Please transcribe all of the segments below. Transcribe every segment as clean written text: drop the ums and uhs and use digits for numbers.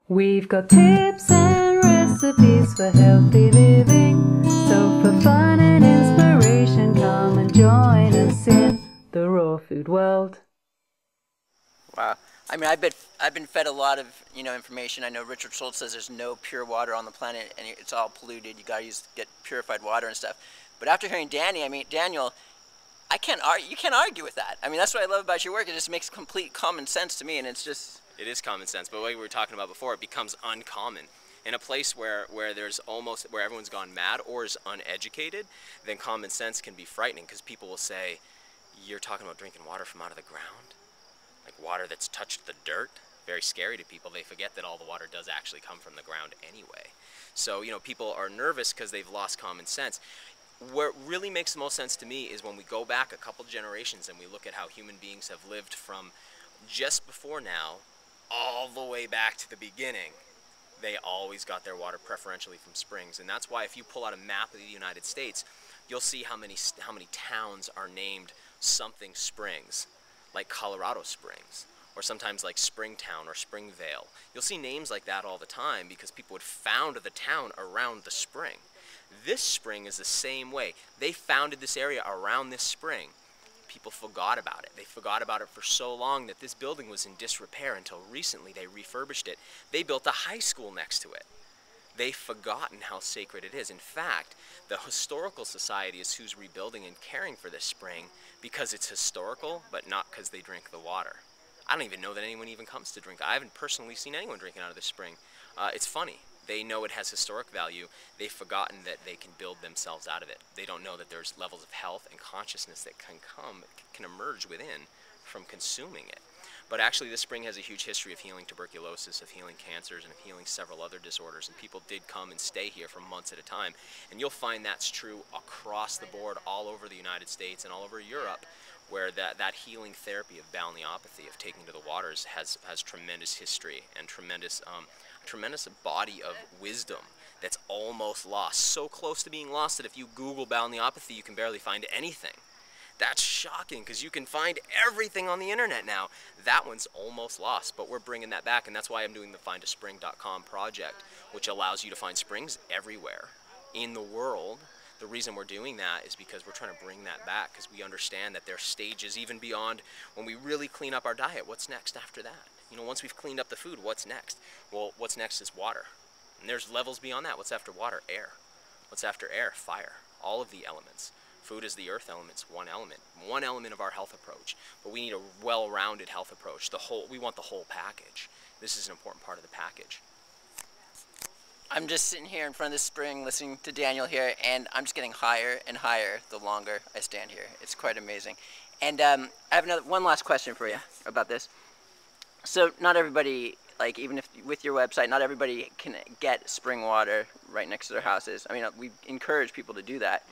We've got tips and recipes for healthy living. So for fun and inspiration, come and join us in the raw food world. Wow. I mean, I've been fed a lot of, information. I know Richard Schultz says there's no pure water on the planet and it's all polluted. You gotta get purified water and stuff. But after hearing Daniel, you can't argue with that. I mean, that's what I love about your work. It just makes complete common sense to me, and it's just... It is common sense, but like we were talking about before, it becomes uncommon. In a place where everyone's gone mad or is uneducated, then common sense can be frightening, because people will say, you're talking about drinking water from out of the ground? Like water that's touched the dirt? Very scary to people. They forget that all the water does actually come from the ground anyway. So, people are nervous because they've lost common sense. What really makes the most sense to me is when we go back a couple generations and we look at how human beings have lived from just before now all the way back to the beginning. They always got their water preferentially from springs, and that's why if you pull out a map of the United States, you'll see how many towns are named something Springs, like Colorado Springs, or sometimes like Springtown or Springvale. You'll see names like that all the time because people would found the town around the spring. This spring is the same way. They founded this area around this spring. People forgot about it. They forgot about it for so long that this building was in disrepair until recently they refurbished it. They built a high school next to it. They've forgotten how sacred it is. In fact, the Historical Society is who's rebuilding and caring for this spring because it's historical, but not because they drink the water. I don't even know that anyone even comes to drink. I haven't personally seen anyone drinking out of this spring. It's funny. They know it has historic value. They've forgotten that they can build themselves out of it. They don't know that there's levels of health and consciousness that can emerge within from consuming it. But actually this spring has a huge history of healing tuberculosis, of healing cancers, and of healing several other disorders. And people did come and stay here for months at a time. And you'll find that's true across the board, all over the United States and all over Europe, where that healing therapy of balneopathy, of taking to the waters, has tremendous history and tremendous body of wisdom that's almost lost. So close to being lost that if you Google balneopathy, you can barely find anything. That's shocking because you can find everything on the internet now. That one's almost lost, but we're bringing that back, and that's why I'm doing the findaspring.com project, which allows you to find springs everywhere in the world. The reason we're doing that is because we're trying to bring that back, because we understand that there are stages even beyond when we really clean up our diet. What's next after that? Once we've cleaned up the food, what's next? Well, what's next is water. And there's levels beyond that. What's after water? Air. What's after air? Fire. All of the elements. Food is the earth elements, one element of our health approach. But we need a well-rounded health approach. We want the whole package. This is an important part of the package. I'm just sitting here in front of this spring listening to Daniel here, and I'm just getting higher and higher the longer I stand here. It's quite amazing. And I have one last question for you about this. So not everybody, like even if with your website, not everybody can get spring water right next to their houses. I mean, we encourage people to do that.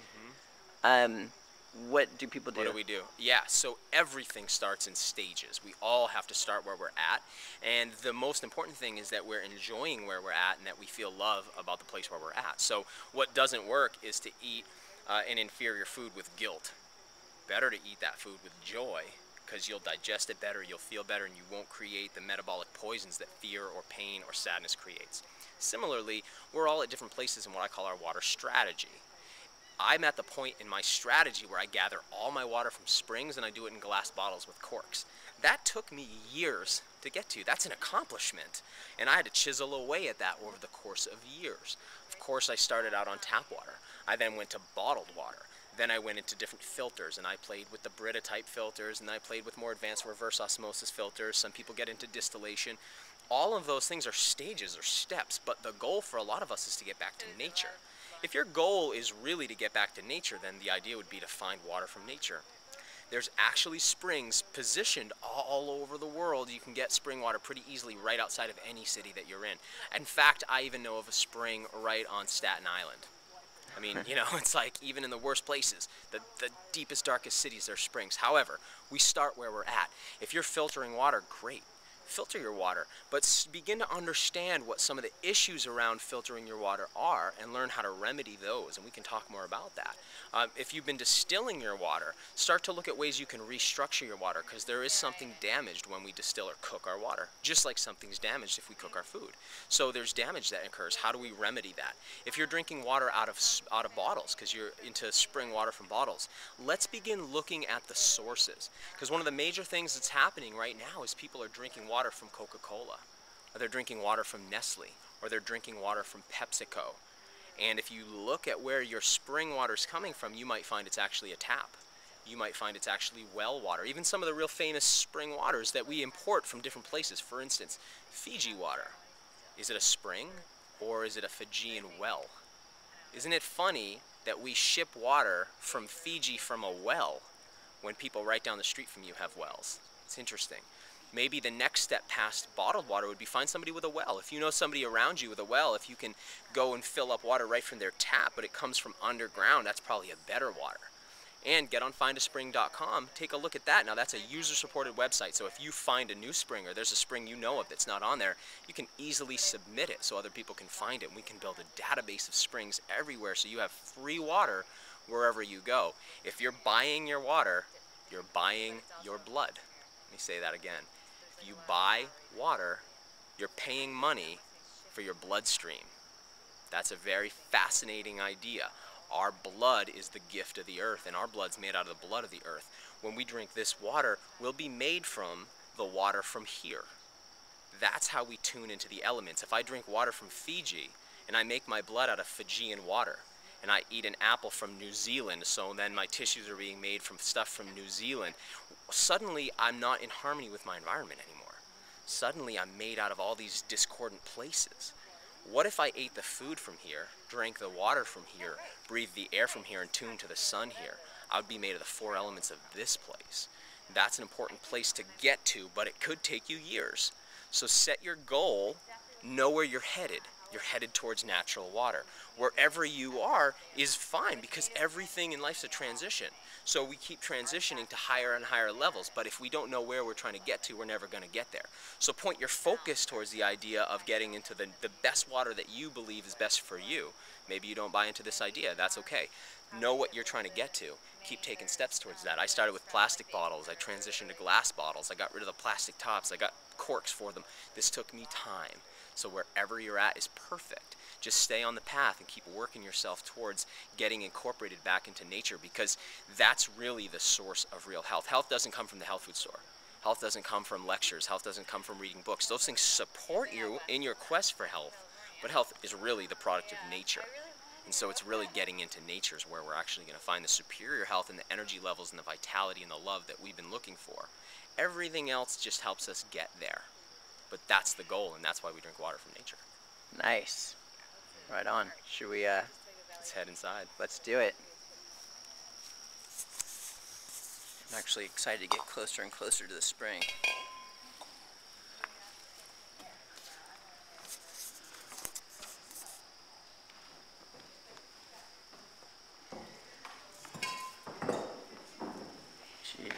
What do people do? What do we do? Yeah, so everything starts in stages. We all have to start where we're at. And the most important thing is that we're enjoying where we're at and that we feel love about the place where we're at. So what doesn't work is to eat an inferior food with guilt. Better to eat that food with joy, because you'll digest it better, you'll feel better, and you won't create the metabolic poisons that fear or pain or sadness creates. Similarly, we're all at different places in what I call our water strategy. I'm at the point in my strategy where I gather all my water from springs and I do it in glass bottles with corks. That took me years to get to. That's an accomplishment. And I had to chisel away at that over the course of years. Of course, I started out on tap water. I then went to bottled water. Then I went into different filters, and I played with the Brita type filters, and I played with more advanced reverse osmosis filters. Some people get into distillation. All of those things are stages or steps, but the goal for a lot of us is to get back to nature. If your goal is really to get back to nature, then the idea would be to find water from nature. There's actually springs positioned all over the world. You can get spring water pretty easily right outside of any city that you're in. In fact, I even know of a spring right on Staten Island. I mean, it's like even in the worst places, the deepest, darkest cities, there's springs. However, we start where we're at. If you're filtering water, great. filter your water, but begin to understand what some of the issues around filtering your water are and learn how to remedy those, and we can talk more about that. If you've been distilling your water, start to look at ways you can restructure your water, because there is something damaged when we distill or cook our water, just like something's damaged if we cook our food. So there's damage that occurs. How do we remedy that? If you're drinking water out of bottles, because you're into spring water from bottles, let's begin looking at the sources, because one of the major things that's happening right now is people are drinking water from Coca-Cola, or they're drinking water from Nestle, or they're drinking water from PepsiCo. And if you look at where your spring water is coming from, you might find it's actually a tap. You might find it's actually well water. Even some of the real famous spring waters that we import from different places. For instance, Fiji water. Is it a spring or is it a Fijian well? Isn't it funny that we ship water from Fiji from a well when people right down the street from you have wells? It's interesting. Maybe the next step past bottled water would be find somebody with a well. If you know somebody around you with a well, if you can go and fill up water right from their tap, but it comes from underground, that's probably a better water. And get on findaspring.com, take a look at that. Now that's a user-supported website, so if you find a new spring or there's a spring you know of that's not on there, you can easily submit it so other people can find it. And we can build a database of springs everywhere so you have free water wherever you go. If you're buying your water, you're buying your blood. Let me say that again. If you buy water, you're paying money for your bloodstream. That's a very fascinating idea. Our blood is the gift of the earth, and our blood's made out of the blood of the earth. When we drink this water, we'll be made from the water from here. That's how we tune into the elements. If I drink water from Fiji, and I make my blood out of Fijian water, and I eat an apple from New Zealand, so then my tissues are being made from stuff from New Zealand, suddenly I'm not in harmony with my environment anymore. Suddenly I'm made out of all these discordant places. What if I ate the food from here, drank the water from here, breathed the air from here, and tuned to the sun here? I would be made of the four elements of this place. That's an important place to get to, but it could take you years. So set your goal, know where you're headed. You're headed towards natural water. Wherever you are is fine, because everything in life's a transition. So we keep transitioning to higher and higher levels, but if we don't know where we're trying to get to, we're never going to get there. So point your focus towards the idea of getting into the best water that you believe is best for you. Maybe you don't buy into this idea, that's okay. Know what you're trying to get to. Keep taking steps towards that. I started with plastic bottles, I transitioned to glass bottles, I got rid of the plastic tops, I got corks for them. This took me time. So wherever you're at is perfect. Just stay on the path and keep working yourself towards getting incorporated back into nature, because that's really the source of real health. Health doesn't come from the health food store. Health doesn't come from lectures. Health doesn't come from reading books. Those things support you in your quest for health, but health is really the product of nature. And so it's really getting into nature is where we're actually going to find the superior health and the energy levels and the vitality and the love that we've been looking for. Everything else just helps us get there. But that's the goal, and that's why we drink water from nature. Nice. Right on. Should we, Let's head inside. let's do it. I'm actually excited to get closer and closer to the spring. Jeez.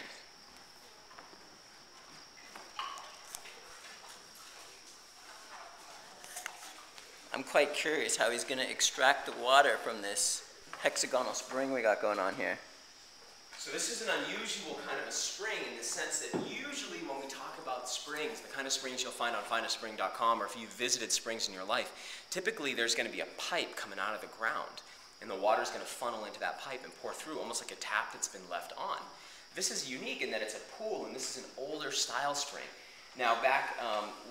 I'm quite curious how he's going to extract the water from this hexagonal spring we got going on here. So this is an unusual kind of a spring in the sense that usually when we talk about springs, the kind of springs you'll find on findaspring.com, or if you've visited springs in your life, typically there's going to be a pipe coming out of the ground, and the water's going to funnel into that pipe and pour through, almost like a tap that's been left on. This is unique in that it's a pool, and this is an older style spring. Now back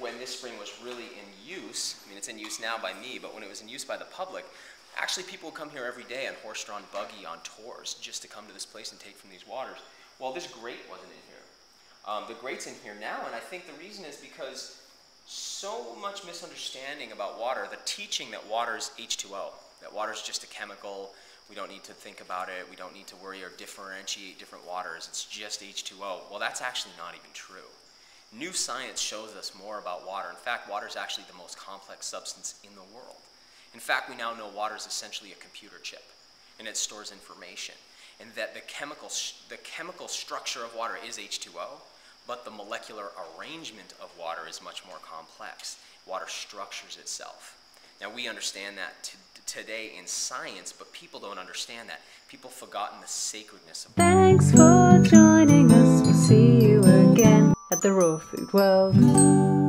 when this spring was really in use, I mean it's in use now by me, but when it was in use by the public, actually people would come here every day on horse-drawn buggy on tours just to come to this place and take from these waters. Well, this grate wasn't in here. The grate's in here now, and I think the reason is because so much misunderstanding about water, the teaching that water is H2O, that water is just a chemical, we don't need to think about it, we don't need to worry or differentiate different waters, it's just H2O. Well, that's actually not even true. New science shows us more about water. In fact, water is actually the most complex substance in the world. In fact, we now know water is essentially a computer chip, and it stores information. And that the chemical structure of water is H2O, but the molecular arrangement of water is much more complex. Water structures itself. Now we understand that today in science, but people don't understand that. People have forgotten the sacredness of water. Thanks for joining us. We'll see you again at the Raw Food World.